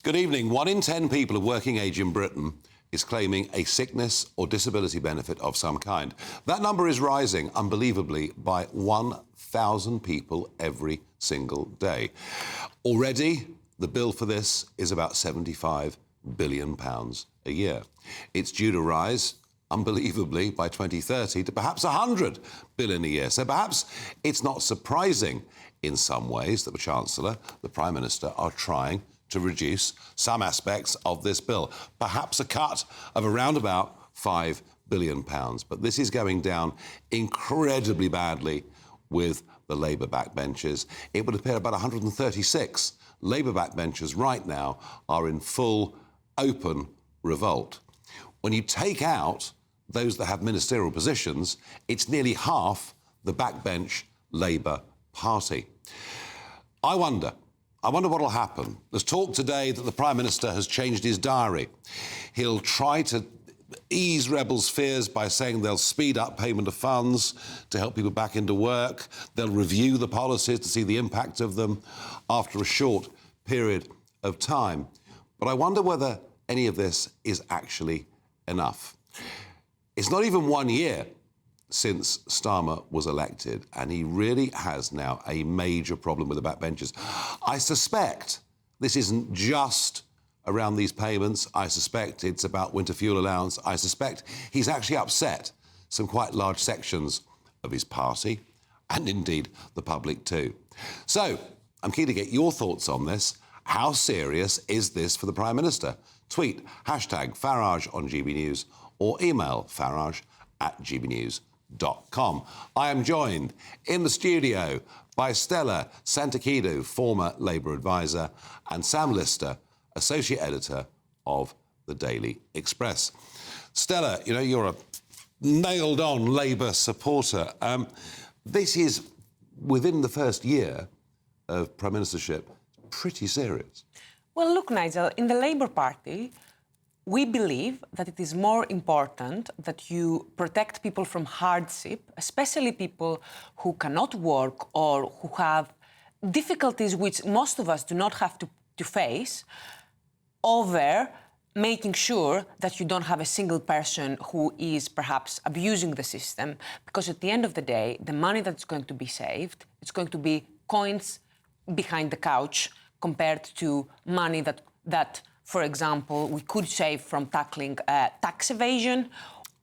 Good evening. 1 in 10 people of working age in Britain is claiming a sickness or disability benefit of some kind. That number is rising, unbelievably, by 1,000 people every single day. Already, the bill for this is about £75 billion a year. It's due to rise, unbelievably, by 2030 to perhaps £100 billion a year. So perhaps it's not surprising in some ways that the Chancellor, the Prime Minister, are trying to reduce some aspects of this bill. Perhaps a cut of around about £5 billion. But this is going down incredibly badly with the Labour backbenchers. It would appear about 136 Labour backbenchers right now are in full, open revolt. When you take out those that have ministerial positions, it's nearly half the backbench Labour Party. I wonder what will happen. There's talk today that the Prime Minister has changed his diary. He'll try to ease rebels' fears by saying they'll speed up payment of funds to help people back into work. They'll review the policies to see the impact of them after a short period of time. But I wonder whether any of this is actually enough. It's not even 1 year since Starmer was elected, and he really has now a major problem with the backbenchers. I suspect this isn't just around these payments. I suspect it's about winter fuel allowance. I suspect he's actually upset some quite large sections of his party, and indeed the public too. So, I'm keen to get your thoughts on this. How serious is this for the Prime Minister? Tweet #Farage on GB News or email farage@gbnews.com. I am joined in the studio by Stella Tsantekidou, former Labour advisor, and Sam Lister, associate editor of the Daily Express. Stella, you know, you're a nailed-on Labour supporter. This is, within the first year of Prime Ministership, pretty serious. Well, look, Nigel, in the Labour Party, we believe that it is more important that you protect people from hardship, especially people who cannot work or who have difficulties which most of us do not have to face, over making sure that you don't have a single person who is perhaps abusing the system, because at the end of the day, the money that's going to be saved, it's going to be coins behind the couch compared to money that for example, we could save from tackling tax evasion.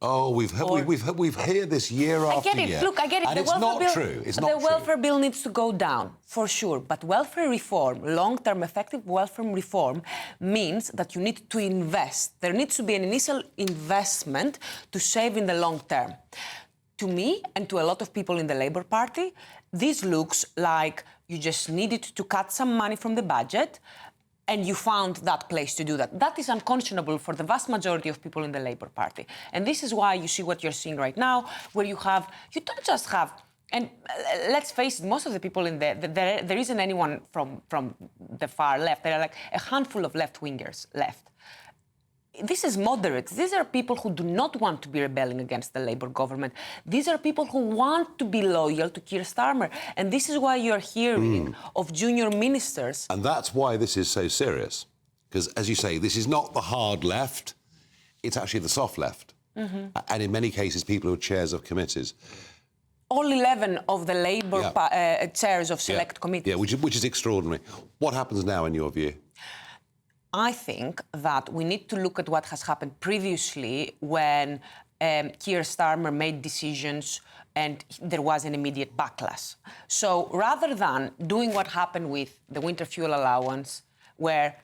Oh, we've heard this year after year. I get it. Look, I get it. And it's not true. It's not true. The welfare bill needs to go down, for sure. But welfare reform, long-term effective welfare reform, means that you need to invest. There needs to be an initial investment to save in the long term. To me, and to a lot of people in the Labour Party, this looks like you just needed to cut some money from the budget, and you found that place to do that. That is unconscionable for the vast majority of people in the Labour Party. And this is why you see what you're seeing right now, where you don't just have, and let's face it, most of the people in there isn't anyone from the far left. There are like a handful of left-wingers left. This is moderates. These are people who do not want to be rebelling against the Labour government. These are people who want to be loyal to Keir Starmer. And this is why you're hearing of junior ministers. And that's why this is so serious. Because, as you say, this is not the hard left, it's actually the soft left. And in many cases, people who are chairs of committees. All 11 of the Labour chairs of select committees. Yeah, which is extraordinary. What happens now, in your view? I think that we need to look at what has happened previously when Keir Starmer made decisions and there was an immediate backlash. So rather than doing what happened with the winter fuel allowance, where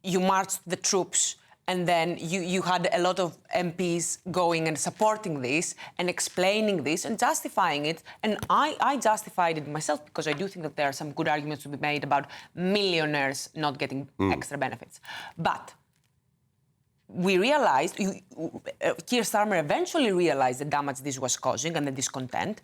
you marched the troops and then you had a lot of MPs going and supporting this and explaining this and justifying it. And I justified it myself because I do think that there are some good arguments to be made about millionaires not getting extra benefits. But we realized, Keir Starmer eventually realized the damage this was causing and the discontent.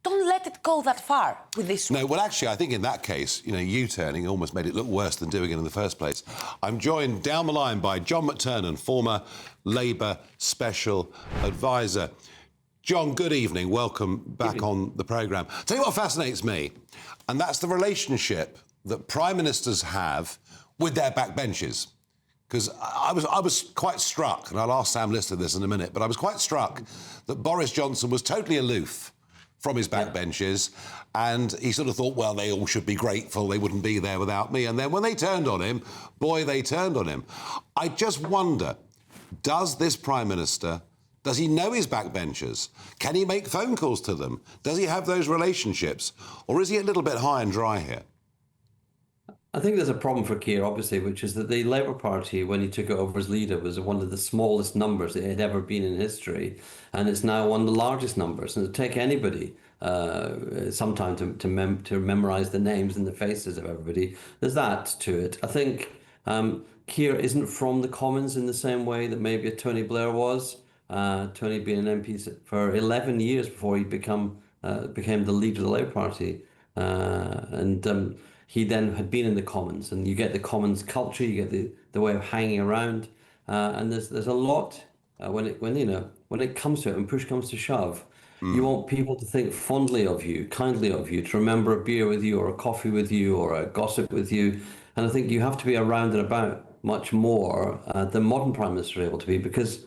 Don't let it go that far with this one. No, well, actually, I think in that case, you know, U-turning almost made it look worse than doing it in the first place. I'm joined down the line by John McTernan, former Labour Special Advisor. John, good evening. Welcome back on the programme. Tell you what fascinates me, and that's the relationship that Prime Ministers have with their backbenchers. Because I was quite struck, and I'll ask Sam Lister this in a minute, but I was quite struck that Boris Johnson was totally aloof from his backbenchers, and he sort of thought, well, they all should be grateful, they wouldn't be there without me. And then when they turned on him, boy, they turned on him. I just wonder, does this Prime Minister, does he know his backbenchers? Can he make phone calls to them? Does he have those relationships? Or is he a little bit high and dry here? I think there's a problem for Keir, obviously, which is that the Labour Party, when he took it over as leader, was one of the smallest numbers it had ever been in history, and it's now one of the largest numbers. And it'll take anybody some time to memorise the names and the faces of everybody. There's that to it. I think Keir isn't from the Commons in the same way that maybe a Tony Blair was. Tony being an MP for 11 years before he became the leader of the Labour Party, he then had been in the Commons, and you get the Commons culture, you get the way of hanging around, and there's a lot when it comes to it, when push comes to shove, you want people to think fondly of you, kindly of you, to remember a beer with you, or a coffee with you, or a gossip with you, and I think you have to be around and about much more than modern Prime Minister are able to be, because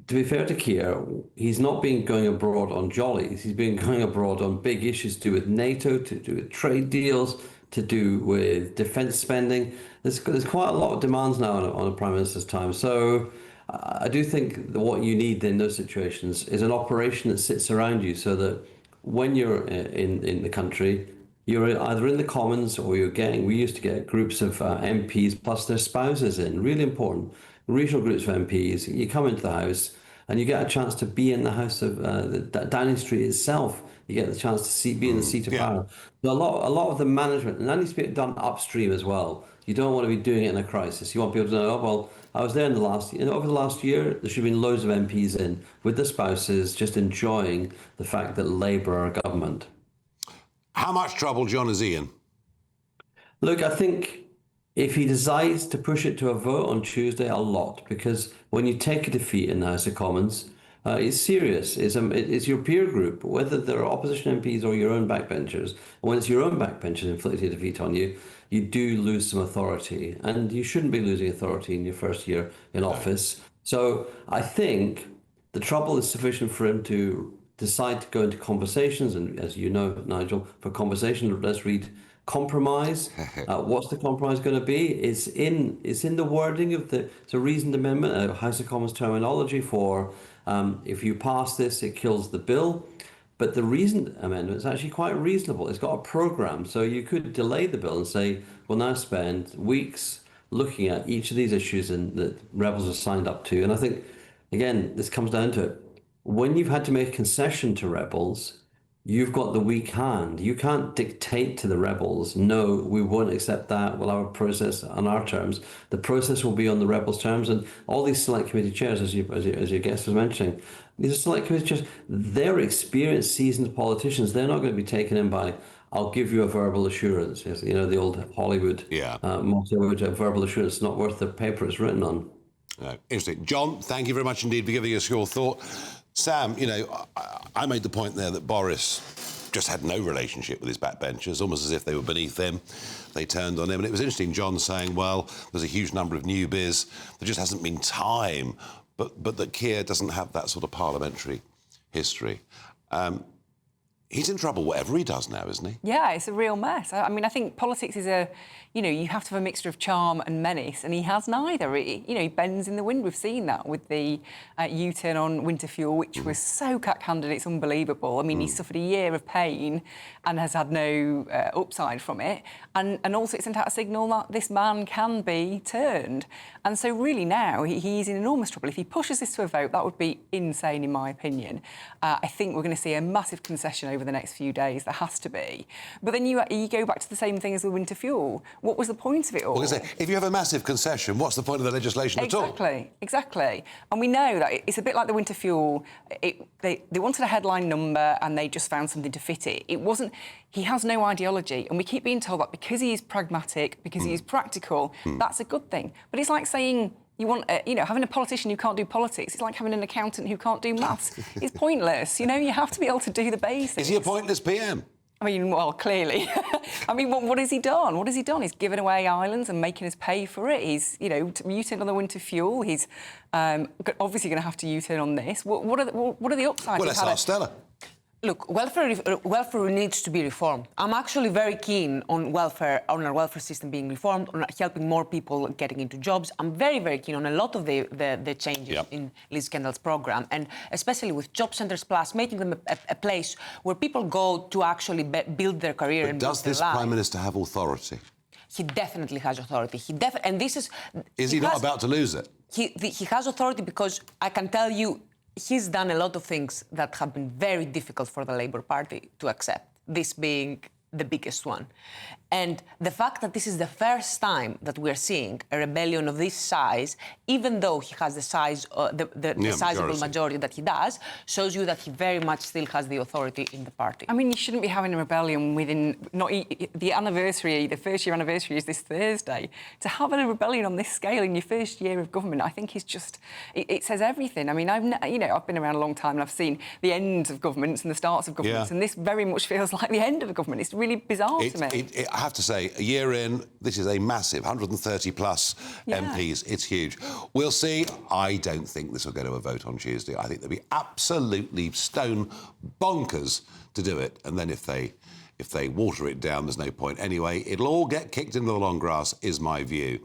to be fair to Keir, he's not been going abroad on jollies. He's been going abroad on big issues to do with NATO, to do with trade deals, to do with defence spending. There's quite a lot of demands now on a Prime Minister's time. So I do think that what you need in those situations is an operation that sits around you, so that when you're in the country, you're either in the Commons or we used to get groups of MPs plus their spouses in, really important, regional groups of MPs. You come into the House and you get a chance to be in the House of Downing Street itself. You get the chance to be in the seat of power. So a lot of the management, and that needs to be done upstream as well. You don't want to be doing it in a crisis. You want people to know, oh, well, I was there over the last year, there should have been loads of MPs in with the spouses, just enjoying the fact that Labour are government. How much trouble, John, is he in? Look, I think if he decides to push it to a vote on Tuesday, a lot, because when you take a defeat in the House of Commons, it's serious. It's your peer group, whether they're opposition MPs or your own backbenchers. And when it's your own backbenchers inflicting a defeat on you, you do lose some authority, and you shouldn't be losing authority in your first year in office. So I think the trouble is sufficient for him to decide to go into conversations, and as you know, Nigel, for conversation, let's read compromise. What's the compromise going to be? It's in the wording of it's a reasoned amendment, a House of Commons terminology for if you pass this, it kills the bill. But the reasoned amendment is actually quite reasonable. It's got a programme, so you could delay the bill and say, we'll now spend weeks looking at each of these issues that rebels are signed up to. And I think, again, this comes down to it. When you've had to make a concession to rebels, you've got the weak hand. You can't dictate to the rebels, no, we won't accept that, we'll have a process on our terms. The process will be on the rebels' terms, and all these select committee chairs, as your guest was mentioning, these are select committee chairs. They're experienced, seasoned politicians. They're not going to be taken in by, I'll give you a verbal assurance. You know, the old Hollywood motto, which a verbal assurance is not worth the paper it's written on. Interesting. John, thank you very much indeed for giving us your thought. Sam, you know, I made the point there that Boris just had no relationship with his backbenchers, almost as if they were beneath him. They turned on him. And it was interesting, John saying, well, there's a huge number of newbies. There just hasn't been time. But that Keir doesn't have that sort of parliamentary history. He's in trouble whatever he does now, isn't he? Yeah, it's a real mess. I mean, I think politics is you have to have a mixture of charm and menace, and he has neither. He bends in the wind. We've seen that with the U-turn on winter fuel, which was so cack-handed, it's unbelievable. I mean, he suffered a year of pain and has had no upside from it. And also it sent out a signal that this man can be turned. And so really now he's in enormous trouble. If he pushes this to a vote, that would be insane, in my opinion. I think we're going to see a massive concession over the next few days. There has to be. But then you go back to the same thing as the winter fuel. What was the point of it all? Well, if you have a massive concession, what's the point of the legislation at all? Exactly. And we know that it's a bit like the winter fuel. They wanted a headline number and they just found something to fit it. It wasn't... He has no ideology, and we keep being told that because he is pragmatic, because he is practical, that's a good thing. But it's like saying you want, having a politician who can't do politics. It's like having an accountant who can't do maths. It's pointless. You have to be able to do the basics. Is he a pointless PM? I mean, well, clearly. I mean, what has he done? What has he done? He's given away islands and making us pay for it. He's, you know, U-turn on the winter fuel. He's obviously going to have to U-turn on this. What are the upsides? Well, let's ask Stella. Look, welfare needs to be reformed. I'm actually very keen on welfare, on our welfare system being reformed, on helping more people getting into jobs. I'm very, very keen on a lot of the changes in Liz Kendall's programme, and especially with Job Centres Plus, making them a place where people go to actually build their career and build their life. Does this Prime Minister have authority? He definitely has authority. And this is... Is he not about to lose it? He has authority because I can tell you he's done a lot of things that have been very difficult for the Labour Party to accept, this being the biggest one. And the fact that this is the first time that we're seeing a rebellion of this size, even though he has the sizable majority that he does, shows you that he very much still has the authority in the party. I mean, you shouldn't be having a rebellion within the anniversary. The first year anniversary is this Thursday. To have a rebellion on this scale in your first year of government, I think is just it says everything. I mean, I've been around a long time and I've seen the ends of governments and the starts of governments, and this very much feels like the end of a government. It's really bizarre to me. I have to say, a year in, this is a massive 130 plus MPs. It's huge. We'll see. I don't think this will go to a vote on Tuesday. I think they'll be absolutely stone bonkers to do it. And then if they water it down, there's no point anyway. It'll all get kicked into the long grass, is my view.